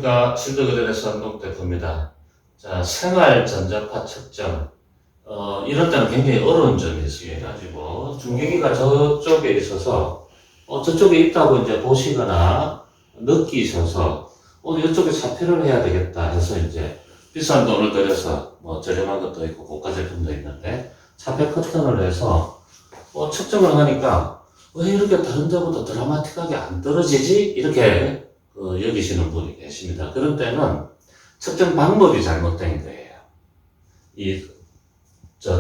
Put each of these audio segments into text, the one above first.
안녕하십니까. 실드그릴에서 한동대표입니다. 자, 생활 전자파 측정. 이런 때는 굉장히 어려운 점이 있습니다. 가지고 중계기가 저쪽에 있어서, 저쪽에 있다고 이제 보시거나 느끼셔서, 이쪽에 차폐를 해야 되겠다 해서 이제 비싼 돈을 들여서 뭐 저렴한 것도 있고 고가 제품도 있는데, 차폐 커튼을 해서, 측정을 하니까, 왜 이렇게 다른 데보다 드라마틱하게 안 떨어지지? 이렇게 여기시는 분이 계십니다. 그런 때는 측정 방법이 잘못된 거예요.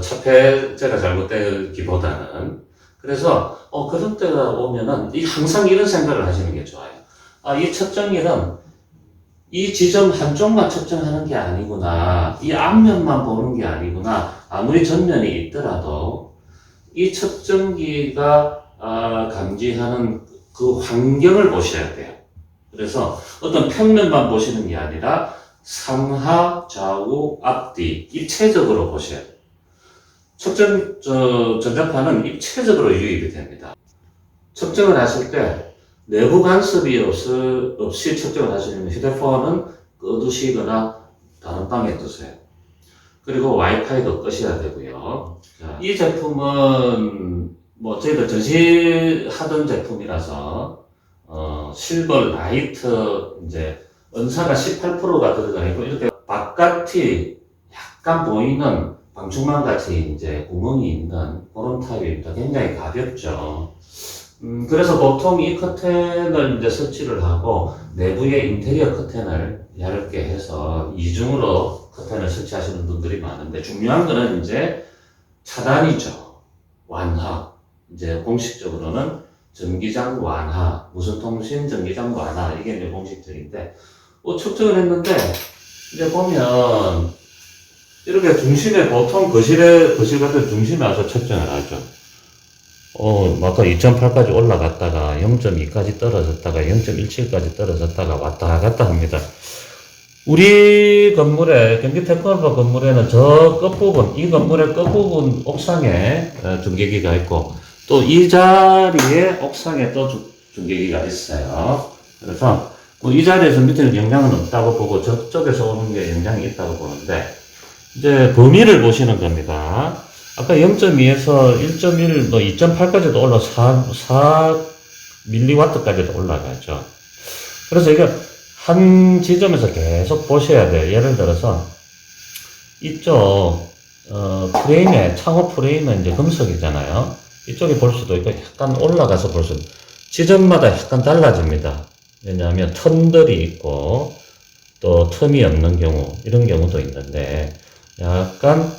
차폐제가 잘못되기보다는. 그래서, 그런 때가 오면은, 항상 이런 생각을 하시는 게 좋아요. 이 측정일은 이 지점 한쪽만 측정하는 게 아니구나. 이 앞면만 보는 게 아니구나. 아무리 전면이 있더라도, 이 측정기가 감지하는 그 환경을 보셔야 돼요. 그래서 어떤 평면만 보시는 게 아니라 상하, 좌우, 앞뒤 입체적으로 보셔야 돼요. 측정 전자파는 입체적으로 유입이 됩니다. 측정을 하실 때 내부 간섭이 없이 측정을 하시려면 휴대폰은 꺼두시거나 다른 방에 두세요. 그리고 와이파이도 끄셔야 되고요. 자, 이 제품은 뭐 저희들 전시하던 제품이라서 실버 라이트 이제 은사가 18%가 들어가 있고 이렇게 바깥이 약간 보이는 방충망 같이 이제 구멍이 있는 그런 타입입니다. 굉장히 가볍죠. 그래서 보통 이 커튼을 이제 설치를 하고 내부에 인테리어 커튼을 얇게 해서 이중으로 커튼을 설치하시는 분들이 많은데 중요한 거는 이제 차단이죠. 완화. 이제 공식적으로는 전기장 완화, 무선통신 전기장 완화, 이게 이제 공식적인데, 측정을 했는데, 이제 보면, 이렇게 중심에, 보통 거실 같은 중심에 와서 측정을 하죠. 아까 2.8까지 올라갔다가 0.2까지 떨어졌다가 0.17까지 떨어졌다가 왔다 갔다 합니다. 우리 건물에, 경기테크노파 건물에는 저 끝부분, 이 건물의 끝부분 옥상에 중계기가 있고, 또 이 자리에 옥상에 또 중계기가 있어요. 그래서 이 자리에서 밑에는 영향은 없다고 보고 저쪽에서 오는 게 영향이 있다고 보는데, 이제 범위를 보시는 겁니다. 아까 0.2에서 1.1, 2.8까지도 올라 4mW까지도 올라가죠. 그래서 이게 한 지점에서 계속 보셔야 돼요. 예를 들어서 이쪽 프레임에, 창호 프레임은 이제 금속이잖아요. 이쪽에 볼 수도 있고 약간 올라가서 볼 수도, 지점마다 약간 달라집니다. 왜냐하면 틈들이 있고 또 틈이 없는 경우, 이런 경우도 있는데 약간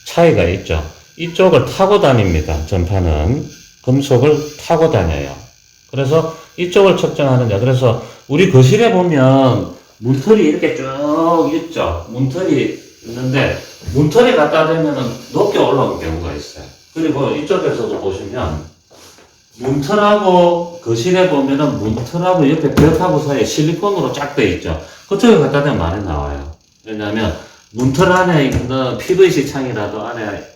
차이가 있죠. 이쪽을 타고 다닙니다. 전파는 금속을 타고 다녀요. 그래서 이쪽을 측정하느냐. 그래서 우리 거실에 보면 문틀이 이렇게 쭉 있죠. 문틀이 있는데 문틀이 갖다 대면은 높게 올라오는 경우가 있어요. 그리고 이쪽에서도 보시면 문틀하고 거실에 보면은 문틀하고 옆에 벽하고 사이에 실리콘으로 쫙 돼 있죠. 그쪽에 갖다 대면 많이 나와요. 왜냐하면 문틀 안에 있는 PVC 창이라도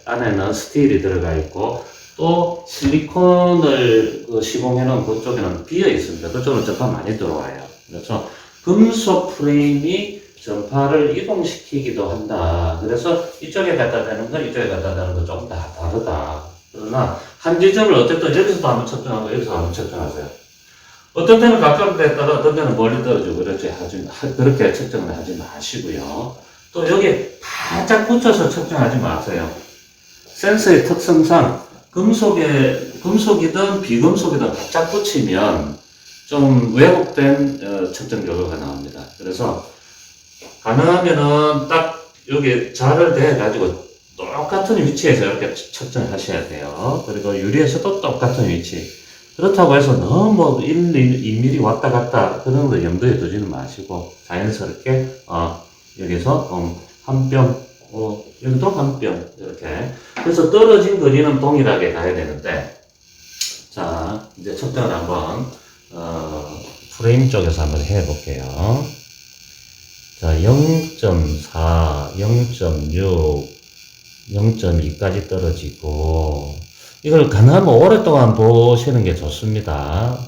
안에는 스틸이 들어가 있고 또 실리콘을 시공해 놓은 그쪽에는 비어 있습니다. 그쪽으로 전파 많이 들어와요. 그래서 금속 프레임이 전파를 이동시키기도 한다. 그래서 이쪽에 갖다 대는 건 이쪽에 갖다 대는 건 조금 다 다르다. 그러나 한 지점을 어쨌든 여기서도 한번 측정하고 여기서 한번 측정하세요. 어떤 때는 가까운 데에 따라 어떤 때는 멀리 떨어지고 그렇게 측정을 하지 마시고요. 또 여기 바짝 붙여서 측정하지 마세요. 센서의 특성상 금속이든 비금속이든 바짝 붙이면 좀 왜곡된 측정 결과가 나옵니다. 그래서 가능하면은 딱 여기 자를 대가지고 똑같은 위치에서 이렇게 측정하셔야 돼요. 그리고 유리에서도 똑같은 위치. 그렇다고 해서 너무 1, 2mm 왔다 갔다 그런 거 염두에 두지는 마시고 자연스럽게 여기서 한 뼘, 여기도 한 뼘 이렇게. 그래서 떨어진 거리는 동일하게 가야 되는데, 자 이제 측정을 한번 프레임 쪽에서 한번 해볼게요. 자 0.4, 0.6, 0.2까지 떨어지고, 이걸 가능하면 오랫동안 보시는 게 좋습니다.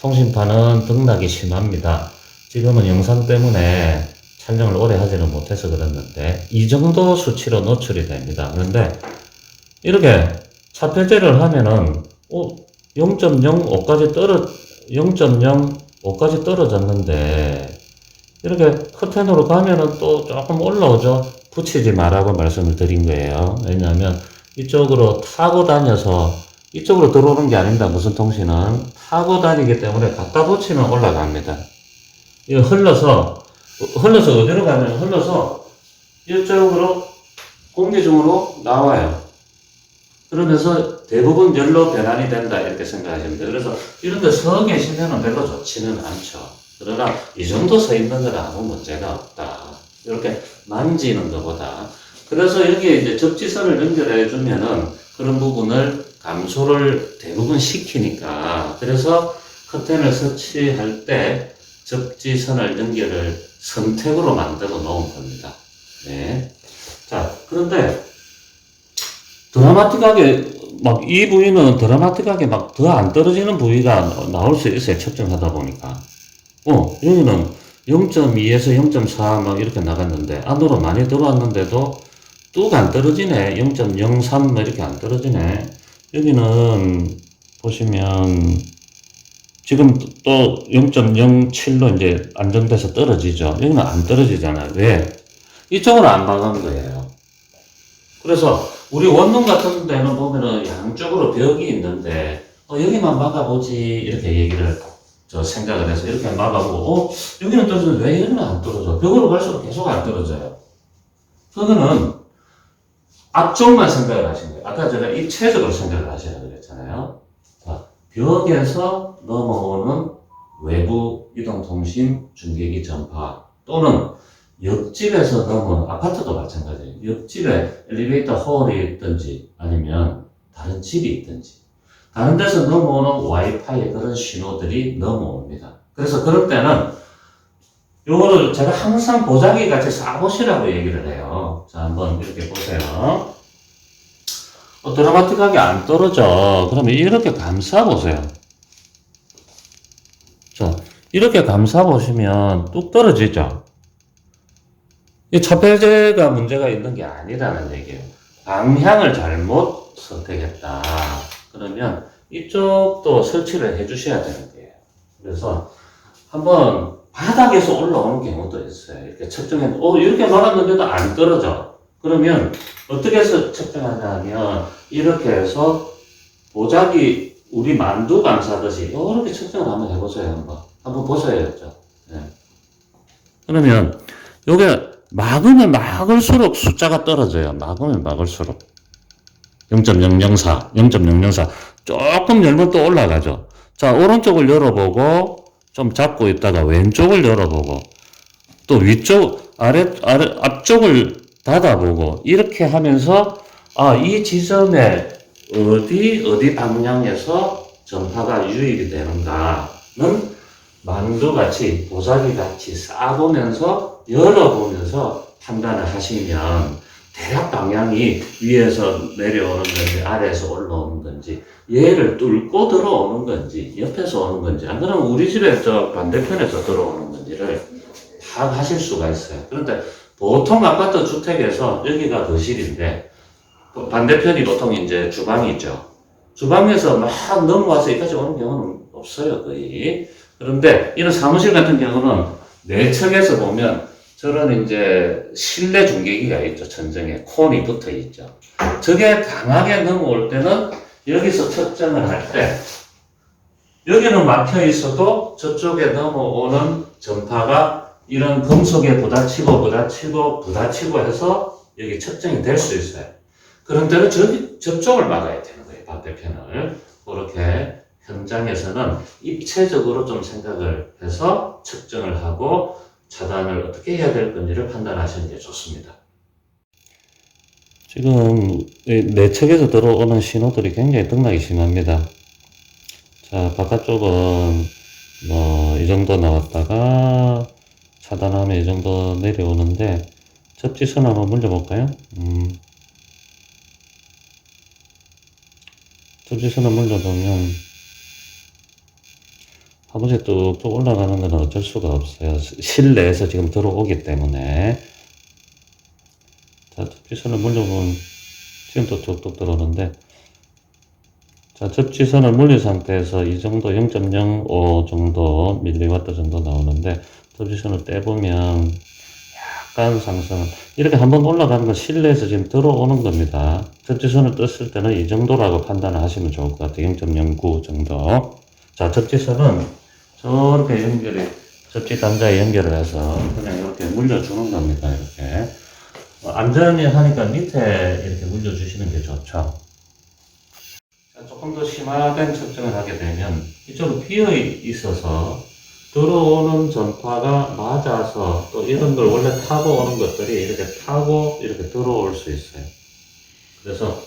통신파는 등락이 심합니다. 지금은 영상 때문에 촬영을 오래 하지는 못해서 그랬는데 이 정도 수치로 노출이 됩니다. 그런데 이렇게 차폐제를 하면은 0.05까지 떨어졌는데 이렇게 커튼으로 가면은 또 조금 올라오죠. 붙이지 말라고 말씀을 드린 거예요. 왜냐하면 이쪽으로 타고 다녀서 이쪽으로 들어오는 게 아닙니다. 무슨 통신은 타고 다니기 때문에 갖다 붙이면 올라갑니다. 이거 흘러서 어디로 가면 흘러서 이쪽으로 공기 중으로 나와요. 그러면서 대부분 열로 변환이 된다 이렇게 생각하시면 돼요. 그래서 이런 데 서 계시면 별로 좋지는 않죠. 그러나 이 정도 서 있는 건 아무 문제가 없다. 이렇게 만지는 것보다. 그래서 여기에 이제 접지선을 연결해 주면은 그런 부분을 감소를 대부분 시키니까. 그래서 커튼을 설치할 때 접지선을 연결을 선택으로 만들어 놓은 겁니다. 네. 자, 그런데 드라마틱하게 막 이 부위는 드라마틱하게 막 더 안 떨어지는 부위가 나올 수 있어요. 측정하다 보니까. 여기는 0.2에서 0.4 막 이렇게 나갔는데 안으로 많이 들어왔는데도 뚝 안 떨어지네. 0.03 뭐 이렇게 안 떨어지네. 여기는 보시면 지금 또 0.07로 이제 안정돼서 떨어지죠. 여기는 안 떨어지잖아요. 왜? 이쪽으로 안 박은 거예요. 그래서 우리 원룸 같은 데는 보면은 양쪽으로 벽이 있는데 여기만 막아보지 이렇게 얘기를 생각을 해서 이렇게 막아보고 여기는 떨어지는데 왜 여기는 안 떨어져? 벽으로 갈수록 계속 안 떨어져요. 그거는 앞쪽만 생각을 하신 거예요. 아까 제가 입체적으로 생각을 하시라고 그랬잖아요. 벽에서 넘어오는 외부 이동통신 중계기 전파 또는 옆집에서 넘어오는 아파트도 마찬가지예요. 옆집에 엘리베이터 홀이 있든지 아니면 다른 집이 있든지 다른 데서 넘어오는 와이파이 그런 신호들이 넘어옵니다. 그래서 그럴 때는 요거를 제가 항상 보자기 같이 쏴보시라고 얘기를 해요. 자, 한번 이렇게 보세요. 드라마틱하게 안 떨어져. 그러면 이렇게 감싸보세요. 자, 이렇게 감싸보시면 뚝 떨어지죠? 이 차폐제가 문제가 있는 게 아니라는 얘기예요. 방향을 잘못 선택했다. 그러면 이쪽도 설치를 해 주셔야 되는 거예요. 그래서 한번 바닥에서 올라오는 경우도 있어요. 이렇게 측정해도, 이렇게 말았는데도 안 떨어져. 그러면 어떻게 해서 측정하냐면 이렇게 해서 보자기 우리 만두 감싸듯이 이렇게 측정을 한번 해보세요. 한번 보셔야죠. 네. 그러면 요게 막으면 막을수록 숫자가 떨어져요. 막으면 막을수록 0.004, 0.004 조금 열면 또 올라가죠. 자, 오른쪽을 열어보고 좀 잡고 있다가 왼쪽을 열어보고 또 위쪽 앞쪽을 닫아보고 이렇게 하면서 이 지점에 어디 방향에서 전파가 유입이 되는가는 만두같이 보자기같이 쌓아보면서 열어보면서 판단을 하시면 대략 방향이 위에서 내려오는 건지 아래에서 올라오는 건지 얘를 뚫고 들어오는 건지 옆에서 오는 건지 안 그러면 우리 집에 저 반대편에서 들어오는 건지를 파악하실 수가 있어요. 그런데 보통 아파트 주택에서 여기가 거실인데 반대편이 보통 이제 주방이죠. 주방에서 막 넘어와서 여기까지 오는 경우는 없어요, 거의. 그런데 이런 사무실 같은 경우는 내측에서 보면 저런 이제 실내 중계기가 있죠. 천정에 콘이 붙어 있죠. 저게 강하게 넘어올 때는 여기서 측정을 할 때 여기는 막혀 있어도 저쪽에 넘어오는 전파가 이런 금속에 부딪히고 해서 여기 측정이 될 수 있어요. 그런 때는 저쪽을 막아야 되는 거예요. 반대편을. 그렇게 현장에서는 입체적으로 좀 생각을 해서 측정을 하고 차단을 어떻게 해야 될 건지를 판단하시는 게 좋습니다. 지금 내측에서 들어오는 신호들이 굉장히 등락이 심합니다. 자, 바깥쪽은 뭐 이 정도 나왔다가 차단하면 이 정도 내려오는데 접지선 한번 물려볼까요? 접지선을 물려보면 한 번씩 뚝뚝 올라가는 건 어쩔 수가 없어요. 실내에서 지금 들어오기 때문에. 자, 접지선을 물려보면 지금도 뚝뚝 들어오는데, 자, 접지선을 물린 상태에서 이 정도 0.05 정도 밀리와트 정도 나오는데, 접지선을 떼보면 약간 상승, 이렇게 한번 올라가는 건 실내에서 지금 들어오는 겁니다. 접지선을 떴을 때는 이 정도라고 판단을 하시면 좋을 것 같아요. 0.09 정도. 자, 접지선은 저렇게 접지 단자에 연결을 해서 그냥 이렇게 물려주는 겁니다. 이렇게. 안전히 하니까 밑에 이렇게 물려주시는 게 좋죠. 자, 조금 더 심화된 측정을 하게 되면 이쪽으로 비어 있어서 들어오는 전파가 맞아서 또 이런 걸 원래 타고 오는 것들이 이렇게 타고 이렇게 들어올 수 있어요. 그래서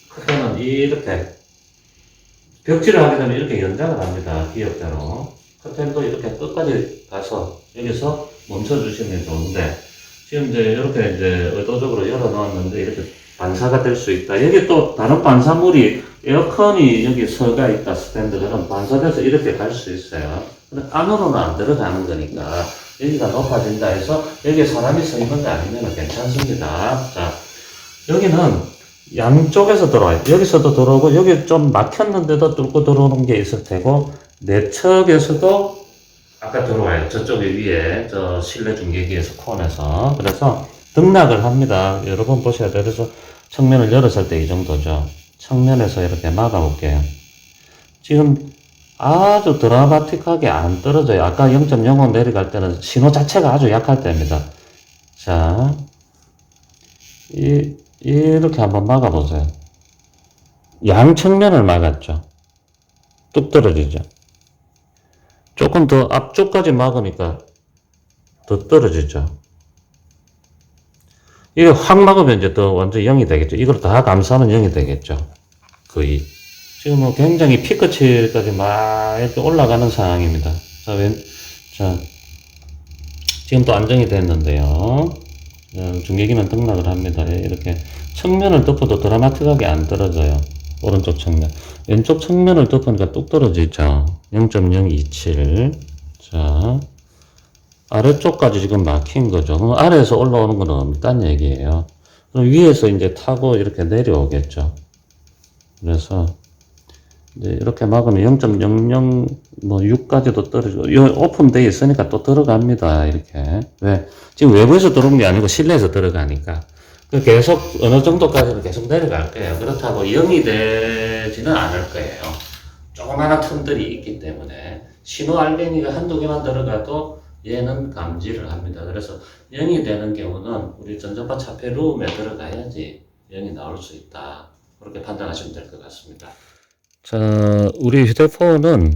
커튼은 이렇게 벽지를 하게 되면 이렇게 연장을 합니다. 기역대로. 커튼도 이렇게 끝까지 가서 여기서 멈춰주시면 좋은데 지금 이제 이렇게 이제 의도적으로 열어놓았는데 이렇게 반사가 될 수 있다. 여기 또 다른 반사물이 에어컨이 여기 서가 있다. 스탠드가 반사돼서 이렇게 갈 수 있어요. 근데 안으로는 안 들어가는 거니까 여기가 높아진다 해서 여기에 사람이 서 있는 게 아니면 괜찮습니다. 자, 여기는 양쪽에서 들어와요. 여기서도 들어오고 여기 좀 막혔는데도 뚫고 들어오는 게 있을 테고 내측에서도 아까 들어와요. 저쪽 위에 저 실내 중계기에서 콘에서. 그래서 등락을 합니다. 여러 번 보셔야 돼요. 그래서 측면을 열었을 때 이 정도죠. 측면에서 이렇게 막아볼게요. 지금 아주 드라마틱하게 안 떨어져요. 아까 0.05 내려갈 때는 신호 자체가 아주 약할 때입니다. 자, 이렇게 한번 막아보세요. 양 측면을 막았죠. 뚝 떨어지죠. 조금 더 앞쪽까지 막으니까 더 떨어지죠. 이게 확 막으면 이제 더 완전 0이 되겠죠. 이걸 다 감싸면 0이 되겠죠. 거의. 지금 뭐 굉장히 피크치까지 막 이렇게 올라가는 상황입니다. 자, 지금 또 안정이 됐는데요. 중계기는 등락을 합니다. 이렇게 측면을 덮어도 드라마틱하게 안 떨어져요. 오른쪽 측면. 왼쪽 측면을 덮으니까 뚝 떨어지죠. 0.027. 자, 아래쪽까지 지금 막힌 거죠. 그럼 아래에서 올라오는 건 없다는 얘기예요. 그럼 위에서 이제 타고 이렇게 내려오겠죠. 그래서 이제 이렇게 막으면 0.00 6까지도 떨어지고, 요 오픈되어 있으니까 또 들어갑니다. 이렇게. 왜? 지금 외부에서 들어오는 게 아니고 실내에서 들어가니까. 계속 어느 정도까지는 계속 내려갈 거예요. 그렇다고 0이 되지는 않을 거예요. 조그마한 틈들이 있기 때문에 신호 알갱이가 한두 개만 들어가도 얘는 감지를 합니다. 그래서 0이 되는 경우는 우리 전자파 차폐 룸에 들어가야지 0이 나올 수 있다. 그렇게 판단하시면 될 것 같습니다. 자, 우리 휴대폰은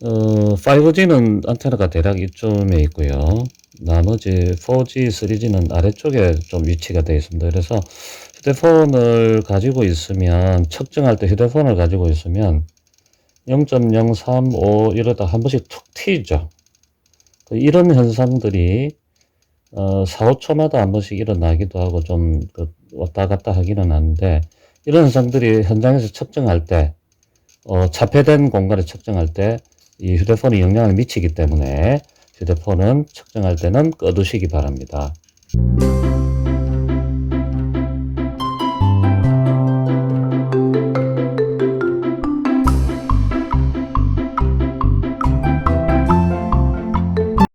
5G는 안테나가 대략 이쯤에 있고요. 나머지 4G, 3G는 아래쪽에 좀 위치가 되어 있습니다. 그래서 휴대폰을 가지고 있으면, 측정할 때 휴대폰을 가지고 있으면 0.035 이러다 한 번씩 툭 튀죠. 이런 현상들이 4, 5초마다 한 번씩 일어나기도 하고 좀 왔다 갔다 하기는 하는데, 이런 현상들이 현장에서 측정할 때, 차폐된 공간에 측정할 때 이 휴대폰이 영향을 미치기 때문에 휴대폰은 측정할 때는 꺼두시기 바랍니다.